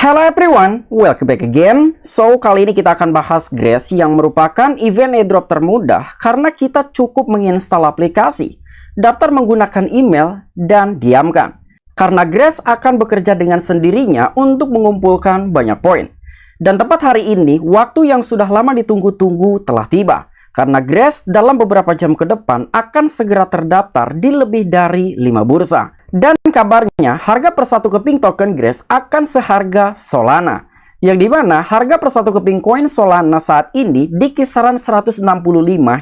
Hello everyone, welcome back again. So, kali ini kita akan bahas Grace yang merupakan event airdrop termudah karena kita cukup menginstal aplikasi, daftar menggunakan email, dan diamkan. Karena Grace akan bekerja dengan sendirinya untuk mengumpulkan banyak poin. Dan tepat hari ini, waktu yang sudah lama ditunggu-tunggu telah tiba. Karena Grace dalam beberapa jam ke depan akan segera terdaftar di lebih dari 5 bursa. Dan kabarnya harga per satu keping token Grace akan seharga Solana. Yang dimana harga per satu keping koin Solana saat ini di kisaran 165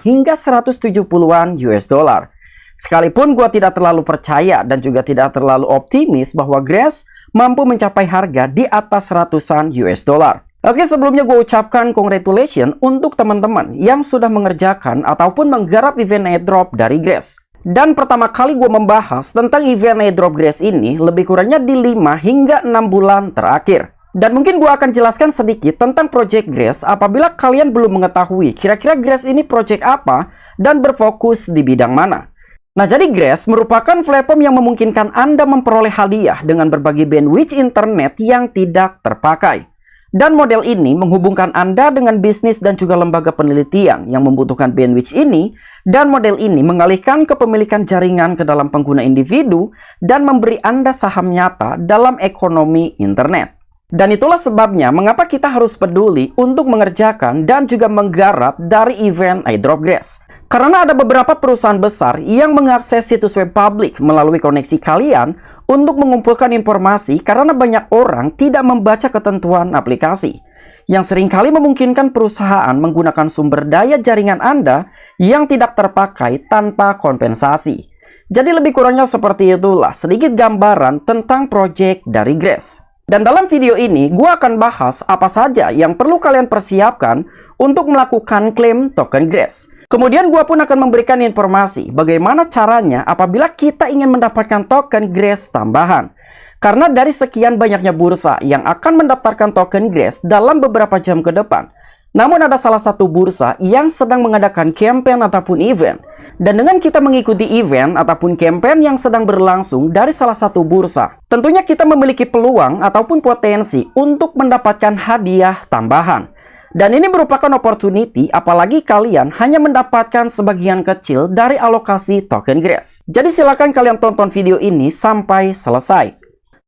hingga 170-an US dollar. Sekalipun gua tidak terlalu percaya dan juga tidak terlalu optimis bahwa Grace mampu mencapai harga di atas 100-an US dollar. Oke, sebelumnya gue ucapkan congratulations untuk teman-teman yang sudah mengerjakan ataupun menggarap event airdrop dari Grace. Dan pertama kali gue membahas tentang event airdrop Grace ini lebih kurangnya di 5 hingga 6 bulan terakhir. Dan mungkin gue akan jelaskan sedikit tentang Project Grace apabila kalian belum mengetahui kira-kira Grace ini project apa dan berfokus di bidang mana. Nah, jadi Grace merupakan platform yang memungkinkan Anda memperoleh hadiah dengan berbagai bandwidth internet yang tidak terpakai. Dan model ini menghubungkan Anda dengan bisnis dan juga lembaga penelitian yang membutuhkan bandwidth ini. Dan model ini mengalihkan kepemilikan jaringan ke dalam pengguna individu dan memberi Anda saham nyata dalam ekonomi internet. Dan itulah sebabnya mengapa kita harus peduli untuk mengerjakan dan juga menggarap dari event airdrop Grace. Karena ada beberapa perusahaan besar yang mengakses situs web publik melalui koneksi kalian untuk mengumpulkan informasi karena banyak orang tidak membaca ketentuan aplikasi. Yang seringkali memungkinkan perusahaan menggunakan sumber daya jaringan Anda yang tidak terpakai tanpa kompensasi. Jadi lebih kurangnya seperti itulah sedikit gambaran tentang project dari Grace. Dan dalam video ini, gue akan bahas apa saja yang perlu kalian persiapkan untuk melakukan klaim token Grace. Kemudian gue pun akan memberikan informasi bagaimana caranya apabila kita ingin mendapatkan token Grace tambahan. Karena dari sekian banyaknya bursa yang akan mendaftarkan token Grace dalam beberapa jam ke depan, namun ada salah satu bursa yang sedang mengadakan campaign ataupun event. Dan dengan kita mengikuti event ataupun campaign yang sedang berlangsung dari salah satu bursa, tentunya kita memiliki peluang ataupun potensi untuk mendapatkan hadiah tambahan. Dan ini merupakan opportunity apalagi kalian hanya mendapatkan sebagian kecil dari alokasi token Grace. Jadi silakan kalian tonton video ini sampai selesai.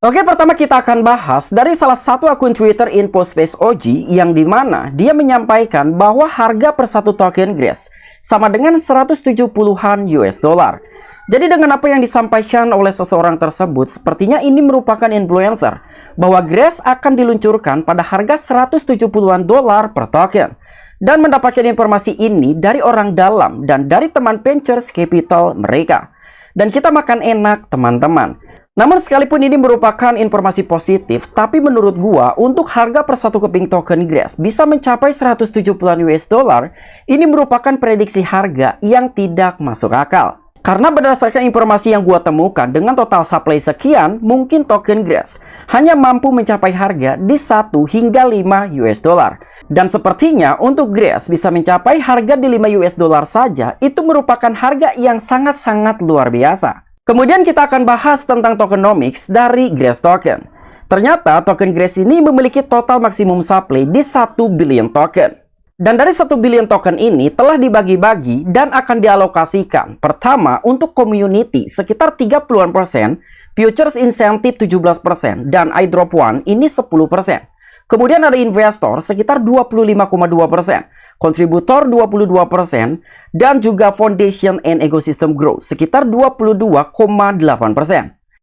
Oke, pertama kita akan bahas dari salah satu akun Twitter InfoSpace OG yang dimana dia menyampaikan bahwa harga per satu token Grace sama dengan 170-an US dollar. Jadi dengan apa yang disampaikan oleh seseorang tersebut, sepertinya ini merupakan influencer bahwa Grace akan diluncurkan pada harga 170-an dolar per token. Dan mendapatkan informasi ini dari orang dalam dan dari teman Ventures Capital mereka. Dan kita makan enak, teman-teman. Namun sekalipun ini merupakan informasi positif, tapi menurut gua untuk harga per satu keping token Grace bisa mencapai 170-an US dollar, ini merupakan prediksi harga yang tidak masuk akal. Karena berdasarkan informasi yang gua temukan dengan total supply sekian, mungkin token Grace hanya mampu mencapai harga di 1 hingga 5 US dollar. Dan sepertinya untuk Grace bisa mencapai harga di 5 US dollar saja, itu merupakan harga yang sangat-sangat luar biasa. Kemudian kita akan bahas tentang tokenomics dari Grace Token. Ternyata token Grace ini memiliki total maksimum supply di 1 billion token. Dan dari 1 billion token ini telah dibagi-bagi dan akan dialokasikan. Pertama untuk community sekitar 30%, futures incentive 17%, dan iDrop One ini 10%. Kemudian ada investor sekitar 25,2%. Kontributor 22%, dan juga Foundation and Ecosystem Growth sekitar 22,8%.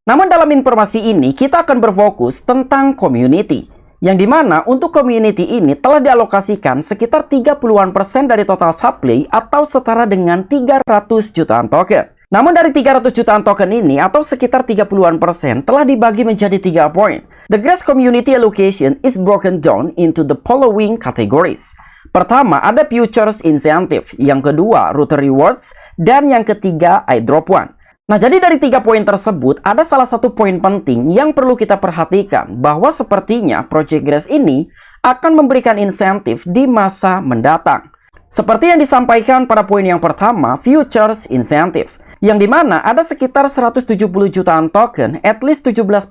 Namun dalam informasi ini kita akan berfokus tentang community, yang dimana untuk community ini telah dialokasikan sekitar 30-an% dari total supply atau setara dengan 300 jutaan token. Namun dari 300 jutaan token ini atau sekitar 30-an% telah dibagi menjadi 3 poin. The Grace community allocation is broken down into the following categories. Pertama, ada futures incentive, yang kedua, router rewards, dan yang ketiga, iDrop One. Nah, jadi dari 3 poin tersebut, ada salah satu poin penting yang perlu kita perhatikan, bahwa sepertinya Project Grace ini akan memberikan insentif di masa mendatang. Seperti yang disampaikan pada poin yang pertama, futures incentive, yang dimana ada sekitar 170 jutaan token, at least 17%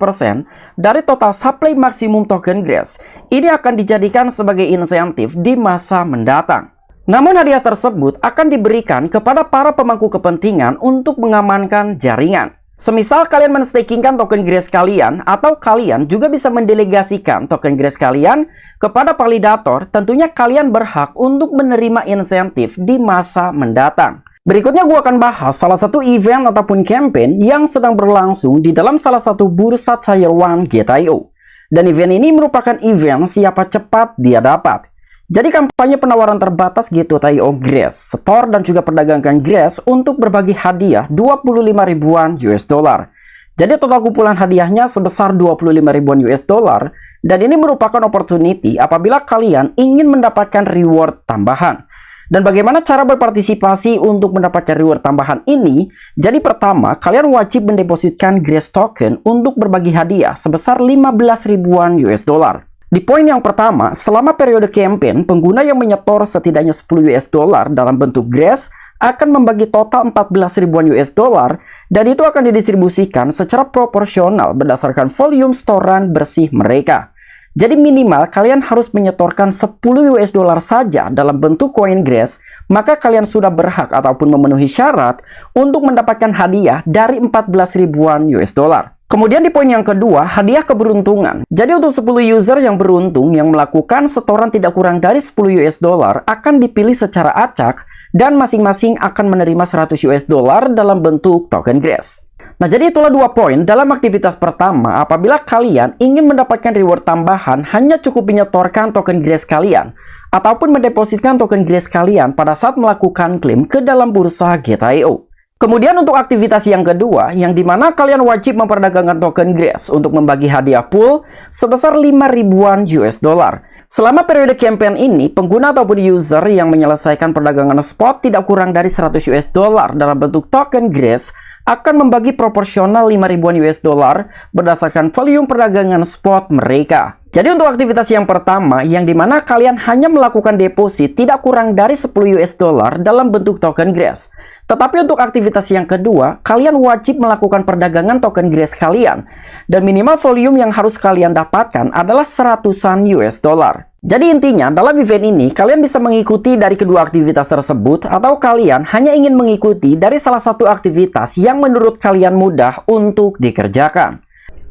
dari total supply maksimum token Grace. Ini akan dijadikan sebagai insentif di masa mendatang. Namun hadiah tersebut akan diberikan kepada para pemangku kepentingan untuk mengamankan jaringan. Semisal kalian menstakingkan token Grace kalian, atau kalian juga bisa mendelegasikan token Grace kalian kepada validator, tentunya kalian berhak untuk menerima insentif di masa mendatang. Berikutnya gue akan bahas salah satu event ataupun campaign yang sedang berlangsung di dalam salah satu bursa Tier 1 Gate.io. Dan event ini merupakan event siapa cepat dia dapat. Jadi kampanye penawaran terbatas Gate.io Grace, store dan juga perdagangkan Grace untuk berbagi hadiah 25 ribuan US dollar. Jadi total kumpulan hadiahnya sebesar 25 ribuan US dollar, dan ini merupakan opportunity apabila kalian ingin mendapatkan reward tambahan. Dan bagaimana cara berpartisipasi untuk mendapatkan reward tambahan ini? Jadi pertama, kalian wajib mendepositkan Grace token untuk berbagi hadiah sebesar 15 ribuan US dollar. Di poin yang pertama, selama periode campaign, pengguna yang menyetor setidaknya 10 US dollar dalam bentuk Grace akan membagi total 14 ribuan US dollar, dan itu akan didistribusikan secara proporsional berdasarkan volume storan bersih mereka. Jadi minimal kalian harus menyetorkan 10 US dollar saja dalam bentuk koin Grace, maka kalian sudah berhak ataupun memenuhi syarat untuk mendapatkan hadiah dari 14 ribuan US dollar. Kemudian di poin yang kedua, hadiah keberuntungan. Jadi untuk 10 user yang beruntung yang melakukan setoran tidak kurang dari 10 US dollar akan dipilih secara acak, dan masing-masing akan menerima 100 US dollar dalam bentuk token Grace. Nah, jadi itulah dua poin dalam aktivitas pertama. Apabila kalian ingin mendapatkan reward tambahan, hanya cukup menyetorkan token Grace kalian ataupun mendepositkan token Grace kalian pada saat melakukan klaim ke dalam bursa Gate.io. Kemudian untuk aktivitas yang kedua, yang dimana kalian wajib memperdagangkan token Grace untuk membagi hadiah pool sebesar 5 ribuan US dollar. Selama periode campaign ini, pengguna ataupun user yang menyelesaikan perdagangan spot tidak kurang dari 100 US dollar dalam bentuk token Grace akan membagi proporsional 5 ribuan US dollar berdasarkan volume perdagangan spot mereka. Jadi untuk aktivitas yang pertama, yang dimana kalian hanya melakukan deposit tidak kurang dari 10 US dollar dalam bentuk token Grace. Tetapi untuk aktivitas yang kedua, kalian wajib melakukan perdagangan token Grace kalian, dan minimal volume yang harus kalian dapatkan adalah 100-an US dollar. Jadi intinya, dalam event ini, kalian bisa mengikuti dari kedua aktivitas tersebut, atau kalian hanya ingin mengikuti dari salah satu aktivitas yang menurut kalian mudah untuk dikerjakan.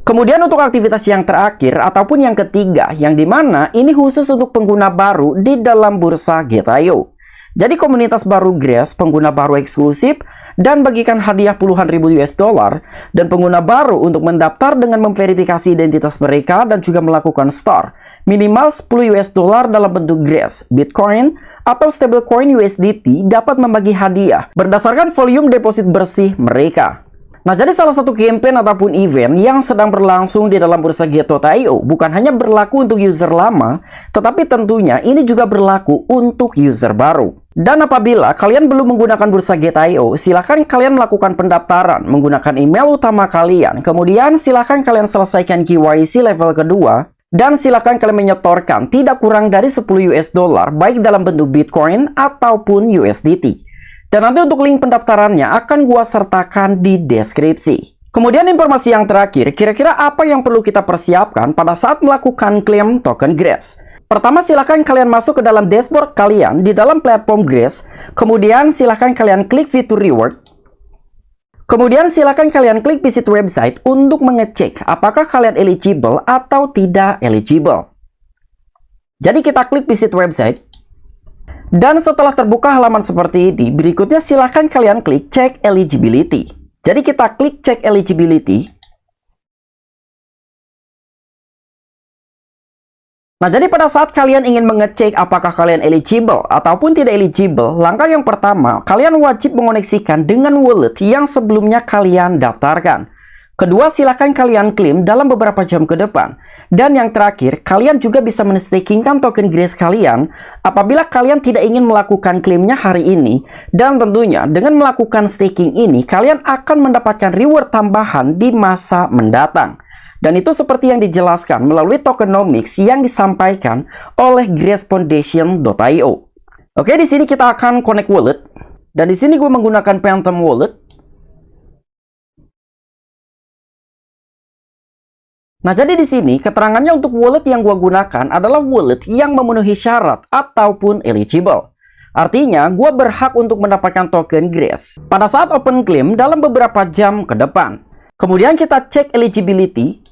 Kemudian untuk aktivitas yang terakhir, ataupun yang ketiga, yang dimana ini khusus untuk pengguna baru di dalam bursa Gate.io. Jadi komunitas baru Grace, pengguna baru eksklusif, dan bagikan hadiah puluhan ribu US dollar, dan pengguna baru untuk mendaftar dengan memverifikasi identitas mereka dan juga melakukan store. Minimal 10 US dollar dalam bentuk Grace, Bitcoin, atau stablecoin USDT dapat membagi hadiah berdasarkan volume deposit bersih mereka. Nah, jadi salah satu campaign ataupun event yang sedang berlangsung di dalam bursa Gate.io bukan hanya berlaku untuk user lama, tetapi tentunya ini juga berlaku untuk user baru. Dan apabila kalian belum menggunakan bursa Gate.io, silahkan kalian melakukan pendaftaran menggunakan email utama kalian. Kemudian silahkan kalian selesaikan KYC level kedua, dan silahkan kalian menyetorkan tidak kurang dari 10 US dollar, baik dalam bentuk Bitcoin ataupun USDT. Dan nanti untuk link pendaftarannya akan gua sertakan di deskripsi. Kemudian informasi yang terakhir, kira-kira apa yang perlu kita persiapkan pada saat melakukan klaim token Grace? Pertama, silahkan kalian masuk ke dalam dashboard kalian di dalam platform Grace. Kemudian silahkan kalian klik fitur reward. Kemudian silahkan kalian klik visit website untuk mengecek apakah kalian eligible atau tidak eligible. Jadi kita klik visit website. Dan setelah terbuka halaman seperti ini, berikutnya silahkan kalian klik check eligibility. Jadi kita klik check eligibility. Nah, jadi pada saat kalian ingin mengecek apakah kalian eligible ataupun tidak eligible, langkah yang pertama, kalian wajib mengoneksikan dengan wallet yang sebelumnya kalian daftarkan. Kedua, silahkan kalian klaim dalam beberapa jam ke depan. Dan yang terakhir, kalian juga bisa men-stakingkan token Grace kalian apabila kalian tidak ingin melakukan klaimnya hari ini. Dan tentunya dengan melakukan staking ini, kalian akan mendapatkan reward tambahan di masa mendatang. Dan itu seperti yang dijelaskan melalui tokenomics yang disampaikan oleh gracefoundation.io. Oke, di sini kita akan connect wallet. Dan di sini gue menggunakan Phantom Wallet. Nah, jadi di sini keterangannya untuk wallet yang gua gunakan adalah wallet yang memenuhi syarat ataupun eligible. Artinya, gua berhak untuk mendapatkan token Grace pada saat open claim dalam beberapa jam ke depan. Kemudian kita cek eligibility.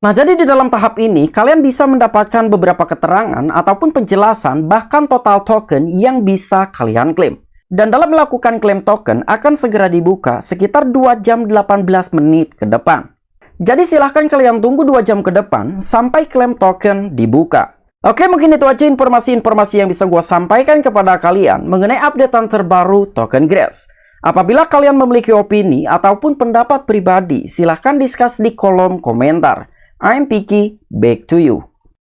Nah, jadi di dalam tahap ini, kalian bisa mendapatkan beberapa keterangan ataupun penjelasan bahkan total token yang bisa kalian klaim. Dan dalam melakukan klaim token akan segera dibuka sekitar 2 jam 18 menit ke depan. Jadi silahkan kalian tunggu 2 jam ke depan sampai klaim token dibuka. Oke, mungkin itu aja informasi-informasi yang bisa gue sampaikan kepada kalian mengenai updatean terbaru token Grace. Apabila kalian memiliki opini ataupun pendapat pribadi, silahkan discuss di kolom komentar. I'm Piki, back to you.